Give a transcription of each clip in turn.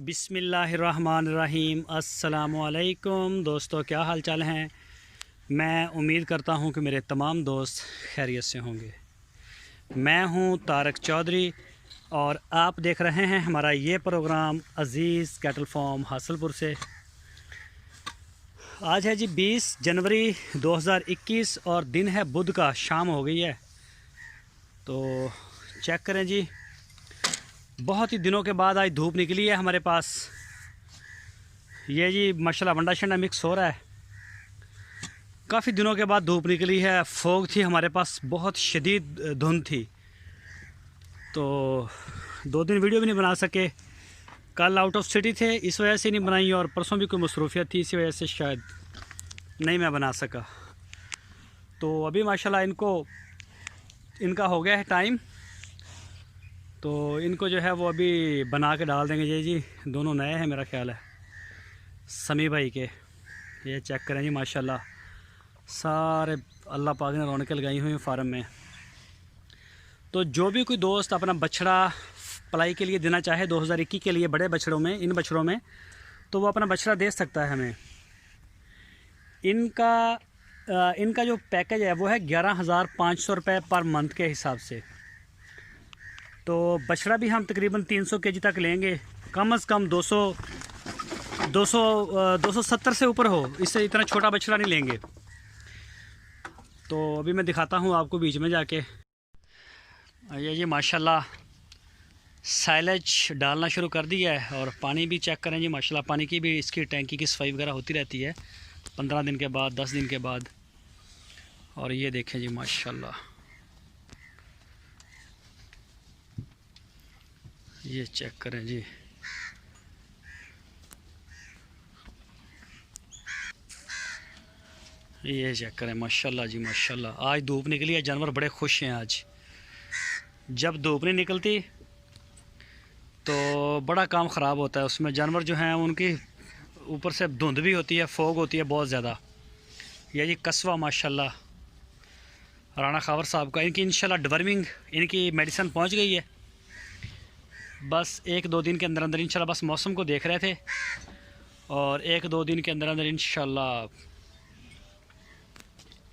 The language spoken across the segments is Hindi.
बिस्मिल्लाहिर्रहमानिर्रहीम। अस्सलामुअलैकुम दोस्तों, क्या हाल चाल हैं। मैं उम्मीद करता हूं कि मेरे तमाम दोस्त खैरियत से होंगे। मैं हूं तारक चौधरी और आप देख रहे हैं हमारा ये प्रोग्राम अज़ीज़ कैटल फार्म हासलपुर से। आज है जी 20 जनवरी 2021 और दिन है बुध का, शाम हो गई है। तो चेक करें जी, बहुत ही दिनों के बाद आज धूप निकली है हमारे पास। ये जी माशाल्लाह वंडा शंडा मिक्स हो रहा है। काफ़ी दिनों के बाद धूप निकली है। फोग थी हमारे पास, बहुत शदीद धुंध थी, तो 2 दिन वीडियो भी नहीं बना सके। कल आउट ऑफ सिटी थे, इस वजह से नहीं बनाई, और परसों भी कोई मसरूफियत थी, इसी वजह से शायद नहीं मैं बना सका। तो अभी माशाल्लाह इनका हो गया है टाइम, तो इनको जो है वो अभी बना के डाल देंगे। जी दोनों नए हैं मेरा ख्याल है, समी भाई के। ये चेक करें जी माशाल्लाह, सारे अल्लाह पाक ने रौनकें लगाई हुई हैं फार्म में। तो जो भी कोई दोस्त अपना बछड़ा पलाई के लिए देना चाहे 2021 के लिए, बड़े बछड़ों में, इन बछड़ों में, तो वो अपना बछड़ा दे सकता है हमें। इनका जो पैकेज है वो है 11,500 रुपये पर मंथ के हिसाब से। तो बछड़ा भी हम तकरीबन 300 केजी तक लेंगे, कम से कम 270 से ऊपर हो, इससे इतना छोटा बछड़ा नहीं लेंगे। तो अभी मैं दिखाता हूँ आपको बीच में जाके। ये माशाल्लाह साइलेज डालना शुरू कर दिया है, और पानी भी चेक करें जी माशाल्लाह। पानी की भी, इसकी टैंकी की सफाई वगैरह होती रहती है 15 दिन के बाद, 10 दिन के बाद। और ये देखें जी माशाल्लाह, ये चेक करें जी, ये चेक करें माशाल्लाह जी माशाल्लाह। आज धूप निकली है, जानवर बड़े खुश हैं आज। जब धूप नहीं निकलती तो बड़ा काम ख़राब होता है, उसमें जानवर जो हैं उनकी ऊपर से धुंध भी होती है, फोग होती है बहुत ज़्यादा। यह जी कस्बा माशाल्लाह राणा खावर साहब का, इनकी इंशाल्लाह डिवर्मिंग, इनकी मेडिसिन पहुंच गई है। बस 1-2 दिन के अंदर अंदर इंशाल्लाह, बस मौसम को देख रहे थे, और 1-2 दिन के अंदर अंदर इंशाल्लाह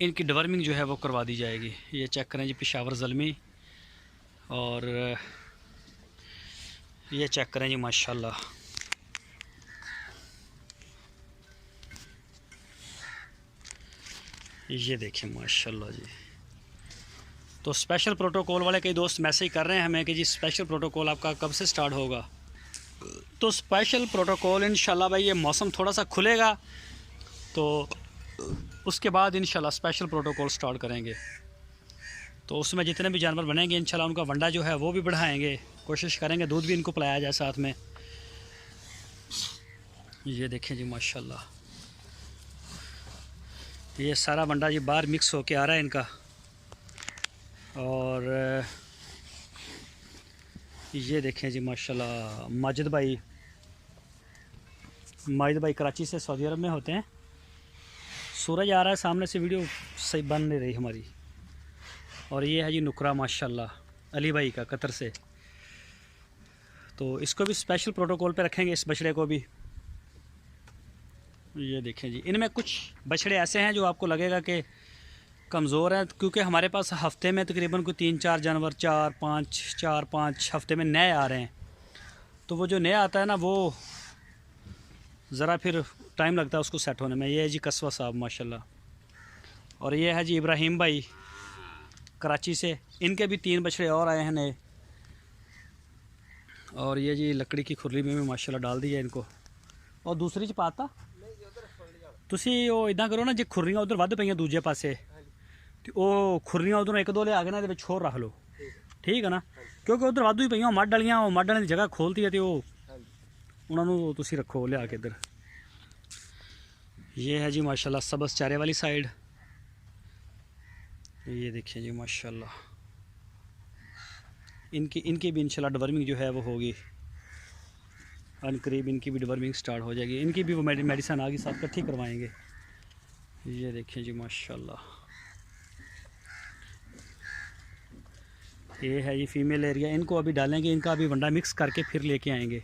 इनकी डिवर्मिंग जो है वो करवा दी जाएगी। ये चेक करें जी पेशावर ज़ल्मी, और ये चेक करें जी माशाल्लाह, ये देखें माशाल्लाह जी। तो स्पेशल प्रोटोकॉल वाले कई दोस्त मैसेज कर रहे हैं हमें कि जी स्पेशल प्रोटोकॉल आपका कब से स्टार्ट होगा। तो स्पेशल प्रोटोकॉल इंशाल्लाह भाई, ये मौसम थोड़ा सा खुलेगा तो उसके बाद इंशाल्लाह स्पेशल प्रोटोकॉल स्टार्ट करेंगे। तो उसमें जितने भी जानवर बनेंगे इंशाल्लाह उनका वंडा जो है वो भी बढ़ाएंगे, कोशिश करेंगे दूध भी इनको पिलाया जाए साथ में। ये देखें जी माशाल्लाह, ये सारा वंडा जी बाहर मिक्स होके आ रहा है इनका। और ये देखें जी माशाल्लाह माजिद भाई कराची से, सऊदी अरब में होते हैं। सूरज आ रहा है सामने से, वीडियो सही बन नहीं रही हमारी। और ये है जी नुकरा माशाल्लाह अली भाई का, कतर से। तो इसको भी स्पेशल प्रोटोकॉल पे रखेंगे, इस बछड़े को भी। ये देखें जी, इनमें कुछ बछड़े ऐसे हैं जो आपको लगेगा कि कमज़ोर हैं, क्योंकि हमारे पास हफ़्ते में तकरीबन कोई 3-4 जानवर, 4-5 हफ़्ते में नए आ रहे हैं। तो वो जो नया आता है ना, वो ज़रा फिर टाइम लगता है उसको सेट होने में। ये है जी कस्बा साहब माशाल्लाह। और ये है जी इब्राहिम भाई कराची से, इनके भी 3 बछड़े और आए हैं नए। और ये जी लकड़ी की खुरली में भी माशाल्लाह डाल दी है इनको। और दूसरी च पाता तुसी वो इदा करो ना, जो खुरलियाँ उधर वध पईयां दूजे पासे, तो वो खुरलियाँ उधरों 1-2 ले आ गए ना, ये छोर रख लो, ठीक है ना, क्योंकि उधर वाधू ही पईयां मड वालियां, वो मड वाली की जगह खोलती है, तो उन्होंने तुसी रखो लिया के इधर। ये है जी माशाल्लाह सबस चारे वाली साइड। ये देखिए जी माशाल्लाह, इनकी भी इंशाल्लाह डिवर्मिंग जो है वो होगी अनकरीब, इनकी भी डिवर्मिंग स्टार्ट हो जाएगी। इनकी भी वो मेडिसिन आगे साथ इकट्ठी करवाएंगे। ये देखिए जी माशाल्लाह, ये है ये फीमेल एरिया। इनको अभी डालेंगे, इनका अभी वंडा मिक्स करके फिर लेके आएंगे।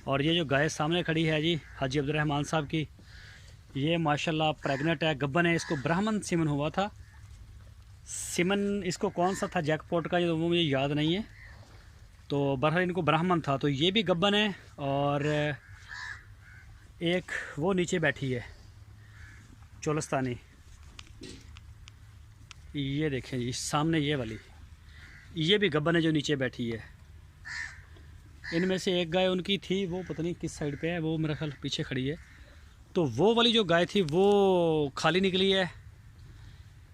और ये जो गाय सामने खड़ी है जी हाजी अब्दुर्रहमान साहब की, ये माशाल्लाह प्रेग्नेंट है, गब्बन है। इसको ब्राह्मण सीमन हुआ था। सीमन इसको कौन सा था जैकपॉट का, ये वो मुझे याद नहीं है। तो बहरहाल इनको ब्राह्मण था। तो ये भी गब्बन है। और एक वो नीचे बैठी है चोलस्तानी, ये देखें जी सामने ये वाली, ये भी गब्बन है जो नीचे बैठी है। इनमें से एक गाय उनकी थी, वो पता नहीं किस साइड पे है, वो मेरा ख्याल पीछे खड़ी है। तो वो वाली जो गाय थी वो खाली निकली है।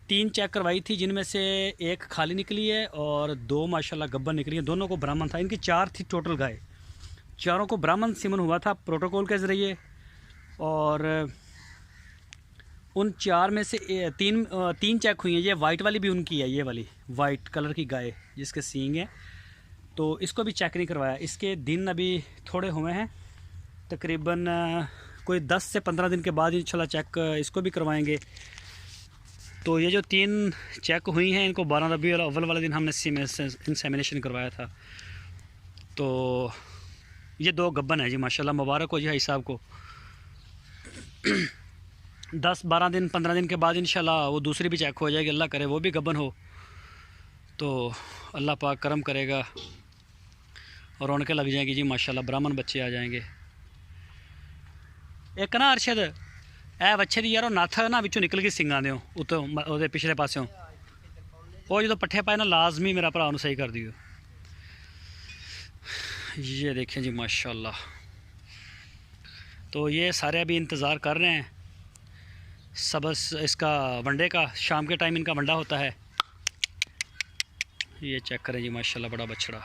3 चेक करवाई थी, जिनमें से एक खाली निकली है और 2 माशाल्लाह गब्बन निकली है। दोनों को ब्राह्मण था। इनकी 4 थी टोटल गाय, चारों को ब्राह्मण सीमन हुआ था प्रोटोकॉल के ज़रिए। और उन 4 में से 3 चेक हुई हैं। ये वाइट वाली भी उनकी है, ये वाली वाइट कलर की गाय जिसके सींग है। तो इसको भी चेक नहीं करवाया। इसके दिन अभी थोड़े हुए हैं, तकरीबन कोई 10 से 15 दिन के बाद इंशाल्लाह चेक इसको भी करवाएंगे। तो ये जो 3 चेक हुई हैं, इनको 12 रबीउल अव्वल वाले दिन हमने इंसेमिनेशन करवाया था। तो ये 2 गब्बन है जी माशाल्लाह, मुबारक हो जी भाई साहब को। 10-12 दिन 15 दिन के बाद इंशाल्लाह वो दूसरी भी चेक हो जाएगी, अल्लाह करे वो भी गब्बन हो। तो अल्लाह पाक करम करेगा और रौनकें लग जाएंगी जी माशाल्लाह, ब्राह्मण बच्चे आ जाएंगे। एक ना अरशद ए बच्चे दी यार नत्थ ना विचों निकल गई सिंगां दे उत्तों ओहदे पिछले पासों, वो जो पट्ठे पाए ना लाजमी मेरा भरा सही कर दियो। ये देखें जी माशाल्लाह। तो ये सारे अभी इंतज़ार कर रहे हैं सबस इसका वनडे का, शाम के टाइम इनका वनडा होता है। ये चेक करें जी माशाल्लाह, बड़ा बछड़ा।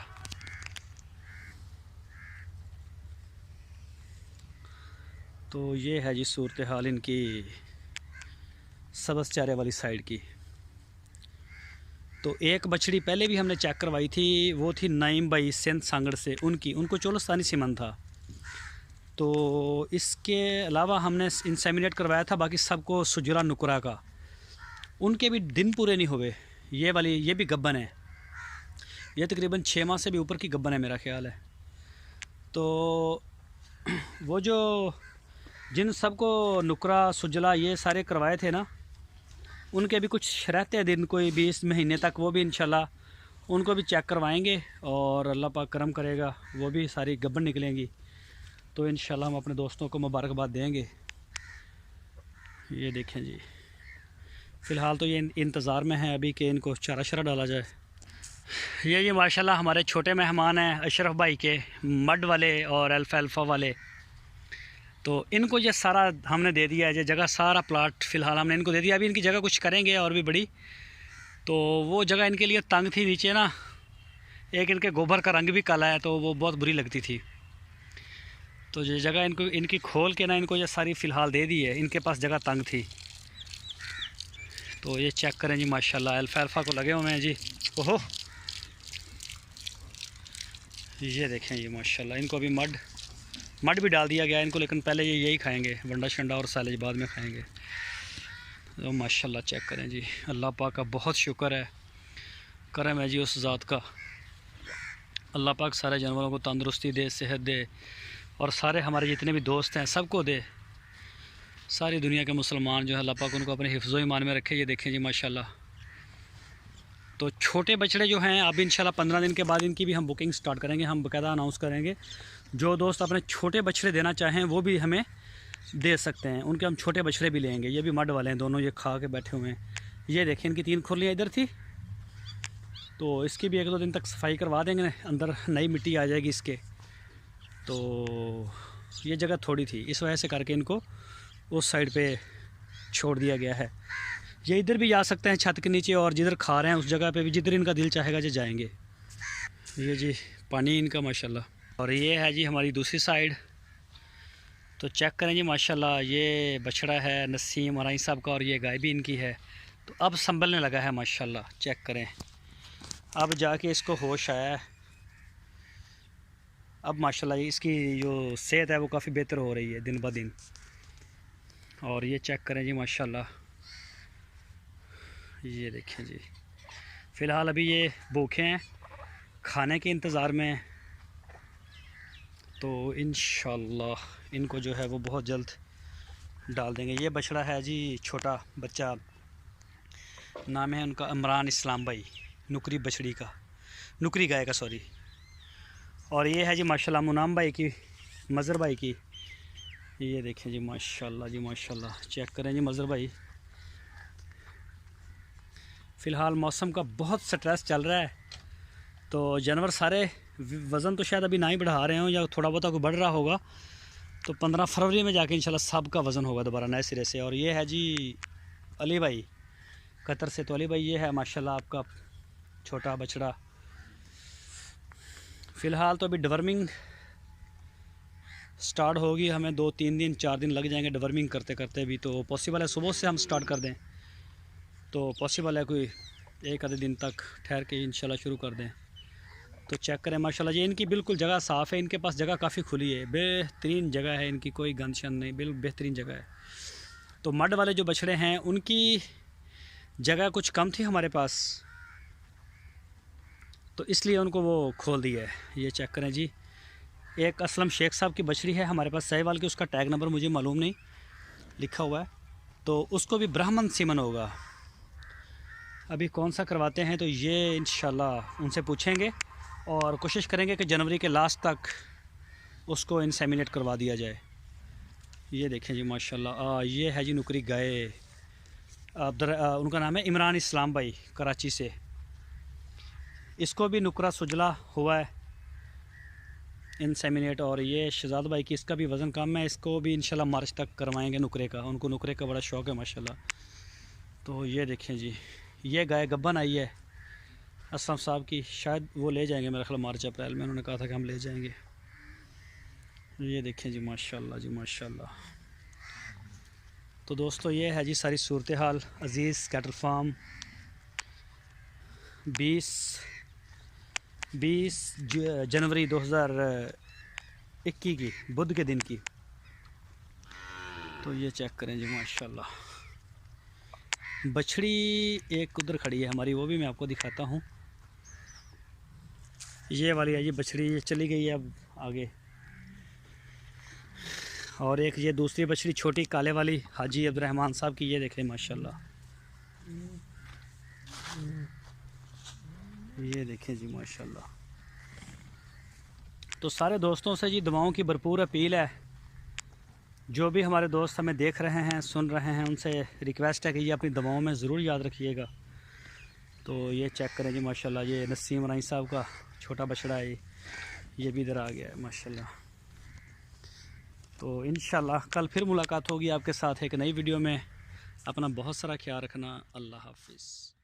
तो ये है जी सूरत हाल इनकी सबस चारे वाली साइड की। तो एक बछड़ी पहले भी हमने चेक करवाई थी, वो थी नाइम भाई सिंध सांगड़ से, उनको चोलस्तानी सीमन था। तो इसके अलावा हमने इंसेमिनेट करवाया था बाकी सबको सुजरा नुकरा का, उनके भी दिन पूरे नहीं हुए। ये वाली ये भी गब्बन है, ये तकरीबन 6 माह से भी ऊपर की गब्बन है मेरा ख्याल है। तो वो जो जिन सबको नुकरा सुजला ये सारे करवाए थे ना, उनके भी कुछ रहते हैं दिन, कोई 20 महीने तक, वो भी इंशाल्लाह उनको भी चेक करवाएंगे और अल्लाह पाक करम करेगा वो भी सारी गब्बन निकलेंगी। तो इंशाल्लाह हम अपने दोस्तों को मुबारकबाद देंगे। ये देखें जी, फ़िलहाल तो ये इंतज़ार में है अभी कि इनको चारा शरा डाला जाए। ये जी माशाल्लाह हमारे छोटे मेहमान हैं अशरफ भाई के, मड वाले और अल्फ़ा वाले। तो इनको ये सारा हमने दे दिया है, ये जगह सारा प्लाट फ़िलहाल हमने इनको दे दिया। अभी इनकी जगह कुछ करेंगे और भी बड़ी। तो वो जगह इनके लिए तंग थी, नीचे ना एक इनके गोबर का रंग भी काला है, तो वो बहुत बुरी लगती थी। तो ये जगह इनको इनकी खोल के ना इनको ये सारी फ़िलहाल दे दी है, इनके पास जगह तंग थी। तो ये चेक करें जी माशाल्लाह, अल्फ़ा को लगे हुए हैं जी। ओहो ये देखें जी माशाल्लाह, इनको अभी मड भी डाल दिया गया इनको, लेकिन पहले ये यही खाएंगे, वंडा शंडा और साइलेज बाद में खाएंगे। तो माशाल्लाह चेक करें जी, अल्लाह पाक का बहुत शुक्र है, करम है जी उस ज़ात का। अल्लाह पाक सारे जानवरों को तंदुरुस्ती दे, सेहत दे और सारे हमारे जितने भी दोस्त हैं सबको दे। सारी दुनिया के मुसलमान जो है अल्लाह पाक उनको अपने हिफ्ज़ो ईमान में रखे। ये देखें जी माशाल्लाह। तो छोटे बछड़े जो हैं अब इंशाल्लाह 15 दिन के बाद इनकी भी हम बुकिंग स्टार्ट करेंगे, हम बाकायदा अनाउंस करेंगे। जो दोस्त अपने छोटे बछड़े देना चाहें वो भी हमें दे सकते हैं, उनके हम छोटे बछड़े भी लेंगे। ये भी मड वाले हैं दोनों, ये खा के बैठे हुए हैं। ये देखें इनकी 3 खुरलियाँ इधर थी, तो इसकी भी 1-2 दिन तक सफाई करवा देंगे, अंदर नई मिट्टी आ जाएगी इसके। तो ये जगह थोड़ी थी, इस वजह से करके इनको उस साइड पे छोड़ दिया गया है। ये इधर भी जा सकते हैं छत के नीचे, और जिधर खा रहे हैं उस जगह पे भी जिधर इनका दिल चाहेगा जो जाएंगे। ये जी पानी इनका माशाल्लाह। और ये है जी हमारी दूसरी साइड। तो चेक करें जी माशाल्लाह, ये बछड़ा है नसीम और साहब का, और ये गाय भी इनकी है। तो अब संभलने लगा है माशाल्लाह, चेक करें, अब जाके इसको होश आया है। अब माशाल्लाह इसकी जो सेहत है वो काफ़ी बेहतर हो रही है दिन ब दिन। और ये चेक करें जी माशाल्लाह, ये देखें जी, फ़िलहाल अभी ये भूखे हैं, खाने के इंतज़ार में। तो इंशाल्लाह इनको जो है वो बहुत जल्द डाल देंगे। ये बछड़ा है जी, छोटा बच्चा, नाम है उनका इमरान इस्लाम भाई, नुकरी बछड़ी का, नुकरी गाय का सॉरी। और ये है जी माशाल्लाह मुनाम भाई की, मज़र भाई की। ये देखें जी माशाल्लाह जी माशाल्लाह, चेक करें जी मज़र भाई। फ़िलहाल मौसम का बहुत स्ट्रेस चल रहा है, तो जानवर सारे वज़न तो शायद अभी ना ही बढ़ा रहे हों या थोड़ा बहुत कोई बढ़ रहा होगा, तो 15 फरवरी में जाके इंशाल्लाह सब का वज़न होगा दोबारा नए सिरे से। और ये है जी अली भाई कतर से। तो अली भाई ये है माशाल्लाह आपका छोटा बछड़ा। फ़िलहाल तो अभी डिवर्मिंग स्टार्ट होगी, हमें 2-3 दिन 4 दिन लग जाएंगे डिवर्मिंग करते करते भी। तो पॉसिबल है सुबह से हम स्टार्ट कर दें, तो पॉसिबल है कोई एक आधे दिन तक ठहर के इंशाल्लाह शुरू कर दें। तो चेक करें माशाल्लाह जी, इनकी बिल्कुल जगह साफ़ है, इनके पास जगह काफ़ी खुली है, बेहतरीन जगह है इनकी, कोई गंद शंद नहीं, बिल्कुल बेहतरीन जगह है। तो मड वाले जो बछड़े हैं उनकी जगह कुछ कम थी हमारे पास, तो इसलिए उनको वो खोल दिया है। ये चेक करें जी, एक असलम शेख साहब की बछड़ी है हमारे पास साहिवाल की, उसका टैग नंबर मुझे मालूम नहीं लिखा हुआ है, तो उसको भी ब्राह्मण सीमन होगा। अभी कौन सा करवाते हैं तो ये इंशाल्लाह उनसे पूछेंगे और कोशिश करेंगे कि जनवरी के लास्ट तक उसको इंसेमिनेट करवा दिया जाए। ये देखें जी माशाल्लाह, ये है जी नुकरी गाय, उनका नाम है इमरान इस्लाम भाई, कराची से। इसको भी नुकरा सुजला हुआ है इंसेमिनेट। और ये शहजाद भाई की, इसका भी वज़न कम है, इसको भी इंशाल्लाह मार्च तक करवाएंगे नुकरे का, उनको नुकरे का बड़ा शौक़ है माशाल्लाह। तो ये देखें जी, ये गाय गब्बन आई है असलम साहब की, शायद वो ले जाएंगे मेरा ख्याल मार्च अप्रैल में, उन्होंने कहा था कि हम ले जाएंगे। ये देखें जी माशाल्लाह जी माशाल्लाह। तो दोस्तों ये है जी सारी सूरत हाल अज़ीज़ कैटल फार्म 20 जनवरी 2021 की, बुध के दिन की। तो ये चेक करें जी माशाल्लाह, बछड़ी एक उधर खड़ी है हमारी, वो भी मैं आपको दिखाता हूँ। ये वाली है जी बछड़ी, ये चली गई है अब आगे। और एक ये दूसरी बछड़ी छोटी काले वाली हाजी अब्दुर्रहमान साहब की, ये देखें माशाल्लाह, ये देखें जी माशाल्लाह। तो सारे दोस्तों से जी दुआओं की भरपूर अपील है, जो भी हमारे दोस्त हमें देख रहे हैं सुन रहे हैं उनसे रिक्वेस्ट है कि ये अपनी दुआओं में ज़रूर याद रखिएगा। तो ये चेक करें जी माशाल्लाह, ये नसीम राई साहब का छोटा बछड़ा है, ये भी इधर आ गया है माशाल्लाह। तो इंशाल्लाह कल फिर मुलाकात होगी आपके साथ एक नई वीडियो में। अपना बहुत सारा ख्याल रखना। अल्लाह हाफिज़।